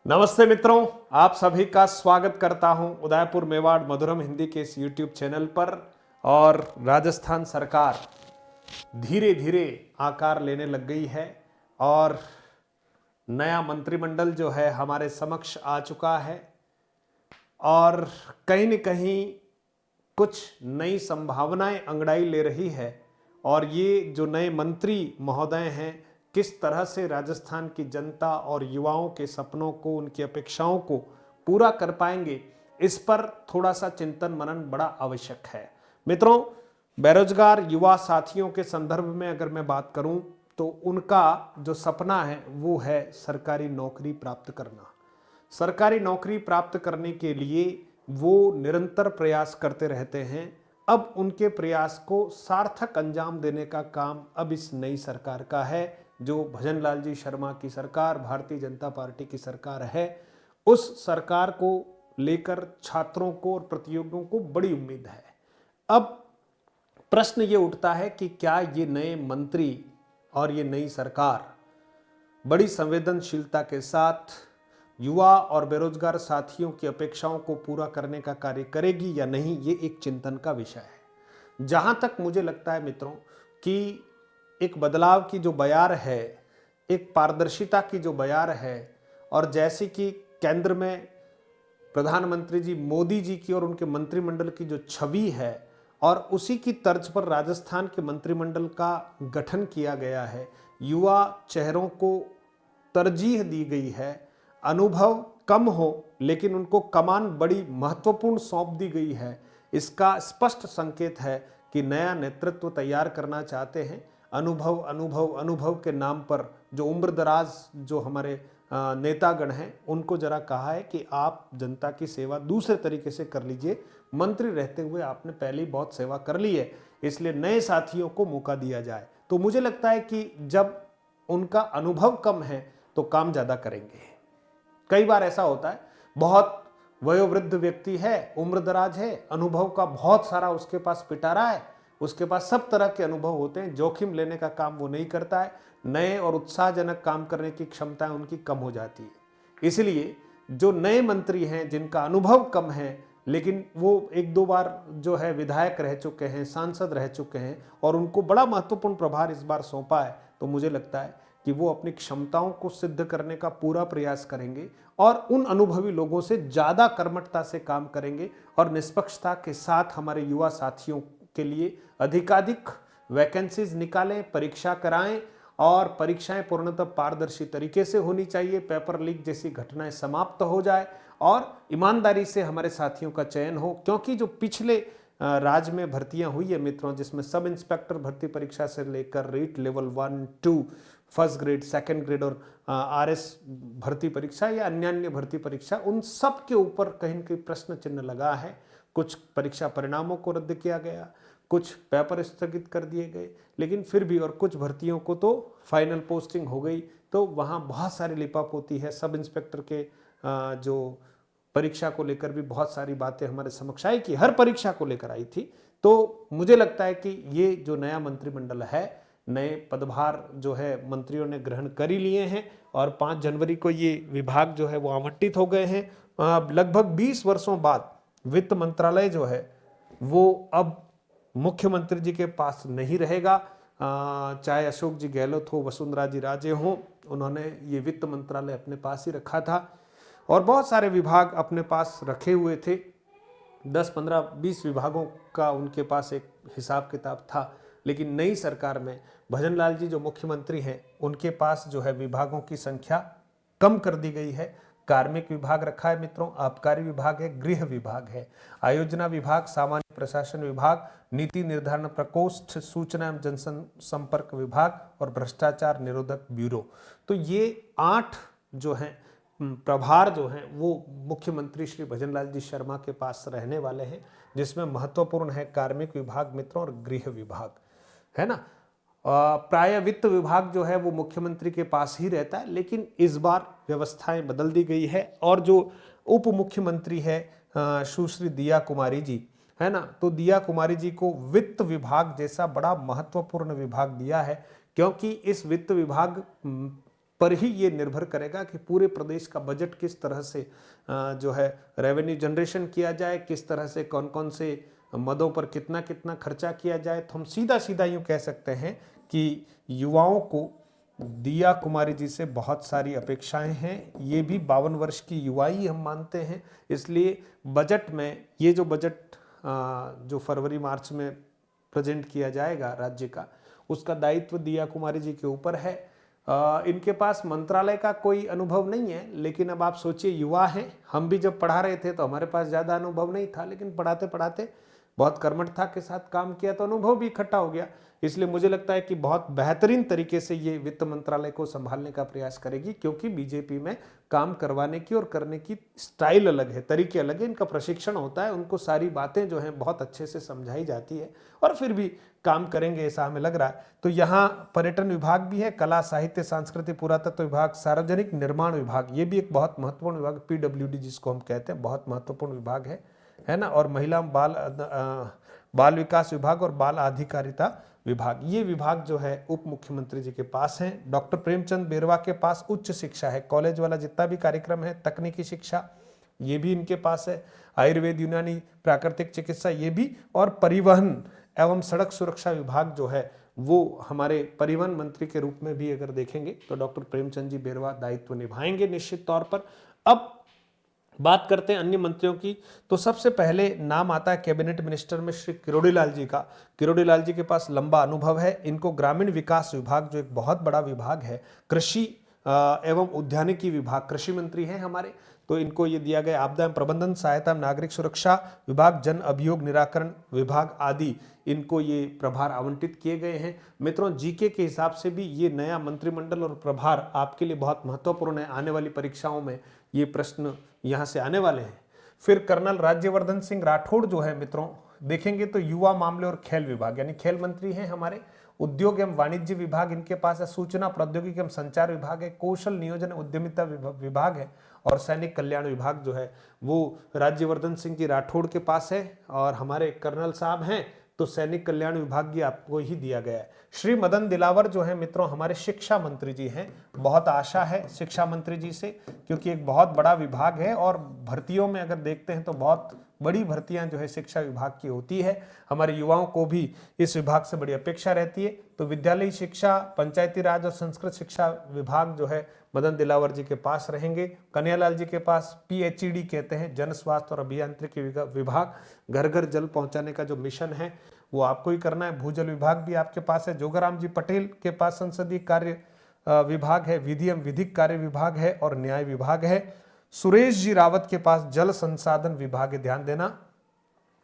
नमस्ते मित्रों, आप सभी का स्वागत करता हूं उदयपुर मेवाड़ मधुरम हिंदी के इस यूट्यूब चैनल पर। और राजस्थान सरकार धीरे धीरे आकार लेने लग गई है और नया मंत्रिमंडल जो है हमारे समक्ष आ चुका है और कहीं न कहीं कुछ नई संभावनाएं अंगड़ाई ले रही है। और ये जो नए मंत्री महोदय हैं, किस तरह से राजस्थान की जनता और युवाओं के सपनों को, उनकी अपेक्षाओं को पूरा कर पाएंगे, इस पर थोड़ा सा चिंतन मनन बड़ा आवश्यक है। मित्रों, बेरोजगार युवा साथियों के संदर्भ में अगर मैं बात करूं तो उनका जो सपना है वो है सरकारी नौकरी प्राप्त करना। सरकारी नौकरी प्राप्त करने के लिए वो निरंतर प्रयास करते रहते हैं। अब उनके प्रयास को सार्थक अंजाम देने का काम अब इस नई सरकार का है, जो भजनलाल जी शर्मा की सरकार, भारतीय जनता पार्टी की सरकार है। उस सरकार को लेकर छात्रों को और प्रतियोगियों को बड़ी उम्मीद है। अब प्रश्न ये उठता है कि क्या ये नए मंत्री और ये नई सरकार बड़ी संवेदनशीलता के साथ युवा और बेरोजगार साथियों की अपेक्षाओं को पूरा करने का कार्य करेगी या नहीं, ये एक चिंतन का विषय है। जहां तक मुझे लगता है मित्रों कि एक बदलाव की जो बयार है, एक पारदर्शिता की जो बयार है, और जैसे कि केंद्र में प्रधानमंत्री जी मोदी जी की और उनके मंत्रिमंडल की जो छवि है, और उसी की तर्ज पर राजस्थान के मंत्रिमंडल का गठन किया गया है। युवा चेहरों को तरजीह दी गई है। अनुभव कम हो लेकिन उनको कमान बड़ी महत्वपूर्ण सौंप दी गई है। इसका स्पष्ट संकेत है कि नया नेतृत्व तैयार करना चाहते हैं। अनुभव अनुभव अनुभव के नाम पर जो उम्र दराज जो हमारे नेतागण हैं, उनको जरा कहा है कि आप जनता की सेवा दूसरे तरीके से कर लीजिए। मंत्री रहते हुए आपने पहले ही बहुत सेवा कर ली है, इसलिए नए साथियों को मौका दिया जाए। तो मुझे लगता है कि जब उनका अनुभव कम है तो काम ज्यादा करेंगे। कई बार ऐसा होता है, बहुत वयोवृद्ध व्यक्ति है, उम्र दराज है, अनुभव का बहुत सारा उसके पास पिटारा है, उसके पास सब तरह के अनुभव होते हैं, जोखिम लेने का काम वो नहीं करता है। नए और उत्साहजनक काम करने की क्षमता उनकी कम हो जाती है। इसलिए जो नए मंत्री हैं, जिनका अनुभव कम है लेकिन वो एक दो बार जो है विधायक रह चुके हैं, सांसद रह चुके हैं, और उनको बड़ा महत्वपूर्ण प्रभार इस बार सौंपा है, तो मुझे लगता है कि वो अपनी क्षमताओं को सिद्ध करने का पूरा प्रयास करेंगे और उन अनुभवी लोगों से ज़्यादा कर्मठता से काम करेंगे और निष्पक्षता के साथ हमारे युवा साथियों के लिए अधिकाधिक वैकेंसीज निकालें, परीक्षा कराएं, और परीक्षाएं पूर्णतः पारदर्शी तरीके से होनी चाहिए। पेपर लीक जैसी घटनाएं समाप्त हो जाए और ईमानदारी से हमारे साथियों का चयन हो। क्योंकि जो पिछले राज्य में भर्तियां हुई है मित्रों, जिसमें सब इंस्पेक्टर भर्ती परीक्षा से लेकर REET level 1, 2, first grade, second grade और आरएस भर्ती परीक्षा या अन्य भर्ती परीक्षा, उन सब के ऊपर कहीं न कहीं प्रश्न चिन्ह लगा है। कुछ परीक्षा परिणामों को रद्द किया गया, कुछ पेपर स्थगित कर दिए गए, लेकिन फिर भी, और कुछ भर्तियों को तो फाइनल पोस्टिंग हो गई। तो वहाँ बहुत सारी लिपापोती है। सब इंस्पेक्टर के जो परीक्षा को लेकर भी बहुत सारी बातें हमारे समक्ष आई, कि हर परीक्षा को लेकर आई थी। तो मुझे लगता है कि ये जो नया मंत्रिमंडल है, नए पदभार जो है मंत्रियों ने ग्रहण कर ही लिए हैं और 5 जनवरी को ये विभाग जो है वो आवंटित हो गए हैं। लगभग 20 वर्षों बाद वित्त मंत्रालय जो है वो अब मुख्यमंत्री जी के पास नहीं रहेगा। चाहे अशोक जी गहलोत हो, वसुंधरा जी राजे हो, उन्होंने ये वित्त मंत्रालय अपने पास ही रखा था और बहुत सारे विभाग अपने पास रखे हुए थे। 10, 15, 20 विभागों का उनके पास एक हिसाब किताब था। लेकिन नई सरकार में भजनलाल जी जो मुख्यमंत्री हैं, उनके पास जो है विभागों की संख्या कम कर दी गई है। कार्मिक विभाग रखा है मित्रों, आबकारी विभाग है, गृह विभाग है, आयोजना विभाग, सामान्य प्रशासन विभाग, नीति निर्धारण प्रकोष्ठ, सूचना एवं जनसंपर्क विभाग और भ्रष्टाचार निरोधक ब्यूरो। तो ये 8 जो हैं प्रभार जो हैं वो मुख्यमंत्री श्री भजनलाल जी शर्मा के पास रहने वाले हैं, जिसमें महत्वपूर्ण है कार्मिक विभाग मित्रों और गृह विभाग, है ना। प्राय वित्त विभाग जो है वो मुख्यमंत्री के पास ही रहता है, लेकिन इस बार व्यवस्थाएं बदल दी गई है और जो उप मुख्यमंत्री है सुश्री दिया कुमारी जी, है ना, तो दिया कुमारी जी को वित्त विभाग जैसा बड़ा महत्वपूर्ण विभाग दिया है, क्योंकि इस वित्त विभाग पर ही ये निर्भर करेगा कि पूरे प्रदेश का बजट किस तरह से जो है रेवेन्यू जनरेशन किया जाए, किस तरह से कौन कौन से मदों पर कितना कितना खर्चा किया जाए। तो हम सीधा सीधा यूँ कह सकते हैं कि युवाओं को दिया कुमारी जी से बहुत सारी अपेक्षाएं हैं। ये भी 52 वर्ष की युवा ही हम मानते हैं, इसलिए बजट में ये जो बजट जो फरवरी मार्च में प्रेजेंट किया जाएगा राज्य का, उसका दायित्व दिया कुमारी जी के ऊपर है। इनके पास मंत्रालय का कोई अनुभव नहीं है, लेकिन अब आप सोचिए युवा हैं, हम भी जब पढ़ा रहे थे तो हमारे पास ज़्यादा अनुभव नहीं था, लेकिन पढ़ाते पढ़ाते बहुत कर्मठता के साथ काम किया तो अनुभव भी इकट्ठा हो गया। इसलिए मुझे लगता है कि बहुत बेहतरीन तरीके से ये वित्त मंत्रालय को संभालने का प्रयास करेगी, क्योंकि बीजेपी में काम करवाने की और करने की स्टाइल अलग है, तरीके अलग है, इनका प्रशिक्षण होता है, उनको सारी बातें जो हैं बहुत अच्छे से समझाई जाती है और फिर भी काम करेंगे ऐसा हमें लग रहा है। तो यहाँ पर्यटन विभाग भी है, कला साहित्य सांस्कृतिक पुरातत्व विभाग, सार्वजनिक निर्माण विभाग, ये भी एक बहुत महत्वपूर्ण विभाग, PWD जिसको हम कहते हैं, बहुत महत्वपूर्ण विभाग है ना। और महिला बाल विकास विभाग और बाल अधिकारिता विभाग, ये विभाग जो है उप मुख्यमंत्री जी के पास हैं। डॉक्टर प्रेमचंद बेरवा के पास उच्च शिक्षा है, कॉलेज वाला जितना भी कार्यक्रम है, तकनीकी शिक्षा ये भी इनके पास है, आयुर्वेद, यूनानी, प्राकृतिक चिकित्सा ये भी, और परिवहन एवं सड़क सुरक्षा विभाग जो है वो हमारे परिवहन मंत्री के रूप में भी अगर देखेंगे तो डॉक्टर प्रेमचंद जी बेरवा दायित्व निभाएंगे निश्चित तौर पर। अब बात करते हैं अन्य मंत्रियों की, तो सबसे पहले नाम आता है कैबिनेट मिनिस्टर में श्री किरोड़ीलाल जी का। किरोड़ीलाल जी के पास लंबा अनुभव है, इनको ग्रामीण विकास विभाग जो एक बहुत बड़ा विभाग है, कृषि एवं उद्यानिकी विभाग, कृषि मंत्री हैं हमारे, तो इनको ये दिया गया। आपदा प्रबंधन, सहायता, नागरिक सुरक्षा विभाग, जन अभियोग निराकरण विभाग आदि, इनको ये प्रभार आवंटित किए गए हैं। मित्रों, जीके के हिसाब से भी ये नया मंत्रिमंडल और प्रभार आपके लिए बहुत महत्वपूर्ण है, आने वाली परीक्षाओं में ये प्रश्न यहाँ से आने वाले हैं। फिर कर्नल राज्यवर्धन सिंह राठौड़ जो है मित्रों, देखेंगे तो युवा मामले और खेल विभाग यानी खेल मंत्री हैं हमारे। उद्योग एवं वाणिज्य विभाग इनके पास है, सूचना प्रौद्योगिकी एवं संचार विभाग है, कौशल नियोजन उद्यमिता विभाग है, और सैनिक कल्याण विभाग जो है वो राज्यवर्धन सिंह जी राठौड़ के पास है। और हमारे कर्नल साहब हैं तो सैनिक कल्याण विभाग भी आपको ही दिया गया है। श्री मदन दिलावर जो है मित्रों हमारे शिक्षा मंत्री जी हैं, बहुत आशा है शिक्षा मंत्री जी से, क्योंकि एक बहुत बड़ा विभाग है और भर्तियों में अगर देखते हैं तो बहुत बड़ी भर्तियां जो है शिक्षा विभाग की होती है। हमारे युवाओं को भी इस विभाग से बड़ी अपेक्षा रहती है। तो विद्यालयी शिक्षा, पंचायती राज और संस्कृत शिक्षा विभाग जो है मदन दिलावर जी के पास रहेंगे। कन्हैयालाल जी के पास PHED कहते हैं, जन स्वास्थ्य और अभियांत्रिकी विभाग, घर घर जल पहुंचाने का जो मिशन है वो आपको ही करना है। भूजल विभाग भी आपके पास है। जोगाराम जी पटेल के पास संसदीय कार्य विभाग है, विधि एवं विधिक कार्य विभाग है और न्याय विभाग है। सुरेश जी रावत के पास जल संसाधन विभाग है, ध्यान देना,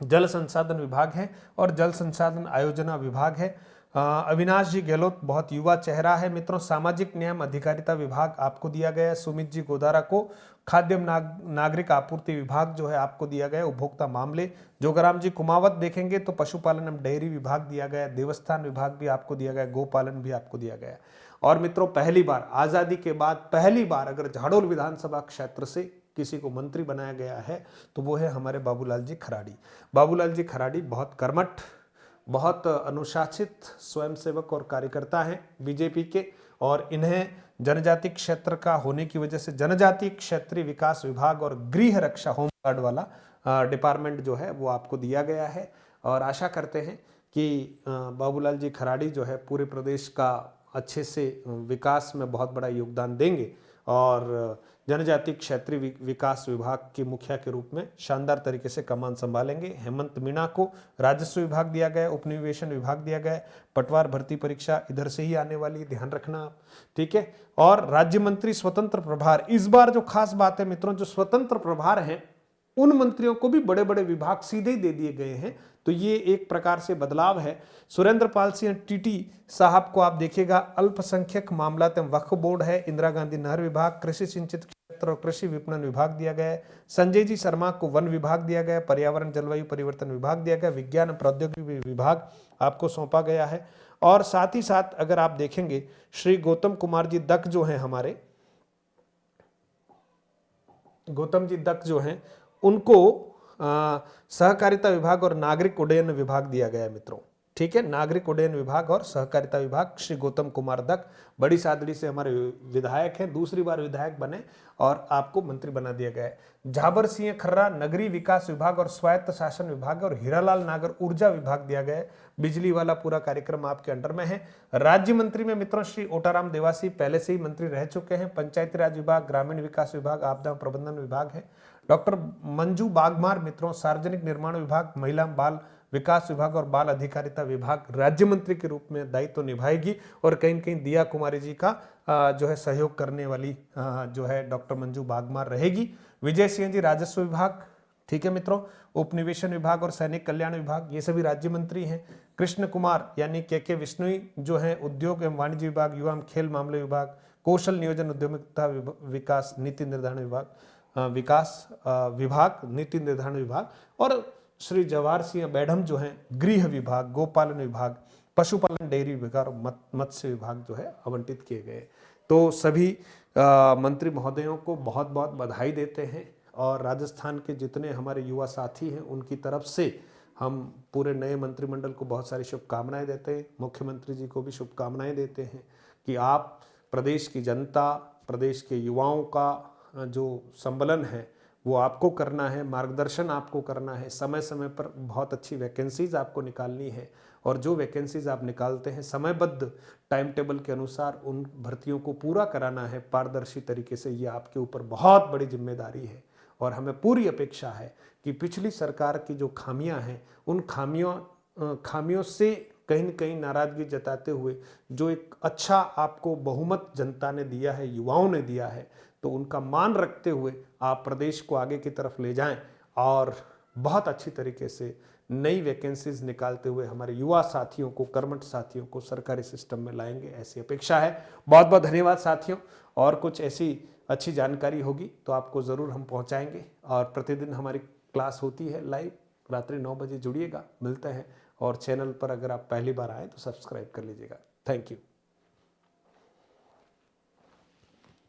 जल संसाधन विभाग है और जल संसाधन आयोजना विभाग है। अविनाश जी गहलोत बहुत युवा चेहरा है मित्रों, सामाजिक न्याय अधिकारिता विभाग आपको दिया गया है। सुमित जी गोदारा को खाद्य नागरिक आपूर्ति विभाग जो है आपको दिया गया है, उपभोक्ता मामले। जोगाराम जी कुमावत देखेंगे तो पशुपालन एवं डेयरी विभाग दिया गया है, देवस्थान विभाग भी आपको दिया गया है, गोपालन भी आपको दिया गया है। और मित्रों, पहली बार आजादी के बाद पहली बार अगर झाड़ोल विधानसभा क्षेत्र से किसी को मंत्री बनाया गया है तो वो है हमारे बाबूलाल जी खराड़ी। बाबूलाल जी खराड़ी बहुत कर्मठ, बहुत अनुशासित स्वयंसेवक और कार्यकर्ता हैं बीजेपी के, और इन्हें जनजाति क्षेत्र का होने की वजह से जनजाति क्षेत्रीय विकास विभाग और गृह रक्षा होम गार्ड वाला डिपार्टमेंट जो है वो आपको दिया गया है। और आशा करते हैं कि बाबूलाल जी खराड़ी जो है पूरे प्रदेश का अच्छे से विकास में बहुत बड़ा योगदान देंगे और जनजाति क्षेत्रीय विकास विभाग के मुखिया के रूप में शानदार तरीके से कमान संभालेंगे। हेमंत मीणा को राजस्व विभाग दिया गया, उपनिवेशन विभाग दिया गया, पटवार भर्ती परीक्षा इधर से ही आने वाली, ध्यान रखना आप, ठीक है। और राज्य मंत्री स्वतंत्र प्रभार, इस बार जो खास बात है मित्रों, जो स्वतंत्र प्रभार है उन मंत्रियों को भी बड़े बड़े विभाग सीधे ही दे दिए गए हैं, तो ये एक प्रकार से बदलाव है। सुरेंद्र पाल सिंह TT साहब को आप देखिएगा अल्पसंख्यक मामलात एवं वक्फ बोर्ड है, इंदिरा गांधी नहर विभाग, कृषि सिंचित क्षेत्र और कृषि विपणन विभाग दिया गया है। संजय जी शर्मा को वन विभाग दिया गया, पर्यावरण जलवायु परिवर्तन विभाग दिया गया, विज्ञान प्रौद्योगिकी विभाग आपको सौंपा गया है। और साथ ही साथ अगर आप देखेंगे श्री गौतम कुमार जी दक जो है हमारे, गौतम जी दक जो हैं उनको सहकारिता विभाग और नागरिक उड्डयन विभाग दिया गया है मित्रों, ठीक है, नागरिक उड्डयन विभाग और सहकारिता विभाग श्री गौतम कुमार दत्त, बड़ी सादड़ी से हमारे विधायक हैं, दूसरी बार विधायक बने और आपको मंत्री बना दिया गया है। झाबर सिंह खर्रा नगरीय विकास विभाग और स्वायत्त शासन विभाग और हीरालाल नागर ऊर्जा विभाग दिया गया है। बिजली वाला पूरा कार्यक्रम आपके अंडर में है। राज्य मंत्री में मित्रों श्री ओटाराम देवासी पहले से ही मंत्री रह चुके हैं। पंचायती राज विभाग, ग्रामीण विकास विभाग, आपदा प्रबंधन विभाग है। डॉक्टर मंजू बागमार मित्रों सार्वजनिक निर्माण विभाग, महिला बाल विकास विभाग और बाल अधिकारिता विभाग राज्य मंत्री के रूप में दायित्व निभाएगी। और कहीं न कहीं दिया कुमारी जी का जो है सहयोग करने वाली जो है डॉक्टर मंजू बागमार रहेगी। विजय सिंह जी राजस्व विभाग, ठीक है मित्रों, उपनिवेशन विभाग और सैनिक कल्याण विभाग, ये सभी राज्य मंत्री हैं। कृष्ण कुमार यानी के विश्नोई जो है उद्योग एवं वाणिज्य विभाग, युवा एवं खेल मामले विभाग, कौशल नियोजन उद्यमिता विकास नीति निर्धारण विभाग, नीति निर्धारण विभाग, और श्री जवाहर सिंह बैडम जो हैं गृह विभाग, गोपालन विभाग, पशुपालन डेयरी विभाग और मत्स्य विभाग जो है आवंटित किए गए। तो सभी मंत्री महोदयों को बहुत बहुत बधाई देते हैं और राजस्थान के जितने हमारे युवा साथी हैं उनकी तरफ से हम पूरे नए मंत्रिमंडल को बहुत सारी शुभकामनाएं देते हैं। मुख्यमंत्री जी को भी शुभकामनाएं देते हैं कि आप प्रदेश की जनता, प्रदेश के युवाओं का जो संबलन है वो आपको करना है, मार्गदर्शन आपको करना है। समय समय पर बहुत अच्छी वैकेंसीज आपको निकालनी है और जो वैकेंसीज आप निकालते हैं समयबद्ध टाइम टेबल के अनुसार उन भर्तियों को पूरा कराना है पारदर्शी तरीके से। ये आपके ऊपर बहुत बड़ी जिम्मेदारी है और हमें पूरी अपेक्षा है कि पिछली सरकार की जो खामियां हैं उन खामियों से कहीं न कहीं नाराजगी जताते हुए जो एक अच्छा आपको बहुमत जनता ने दिया है, युवाओं ने दिया है, तो उनका मान रखते हुए आप प्रदेश को आगे की तरफ ले जाएं और बहुत अच्छी तरीके से नई वैकेंसीज निकालते हुए हमारे युवा साथियों को, कर्मठ साथियों को सरकारी सिस्टम में लाएंगे, ऐसी अपेक्षा है। बहुत बहुत धन्यवाद साथियों। और कुछ ऐसी अच्छी जानकारी होगी तो आपको ज़रूर हम पहुंचाएंगे। और प्रतिदिन हमारी क्लास होती है लाइव, रात्रि 9 बजे जुड़िएगा, मिलते हैं। और चैनल पर अगर आप पहली बार आए तो सब्सक्राइब कर लीजिएगा। Thank you.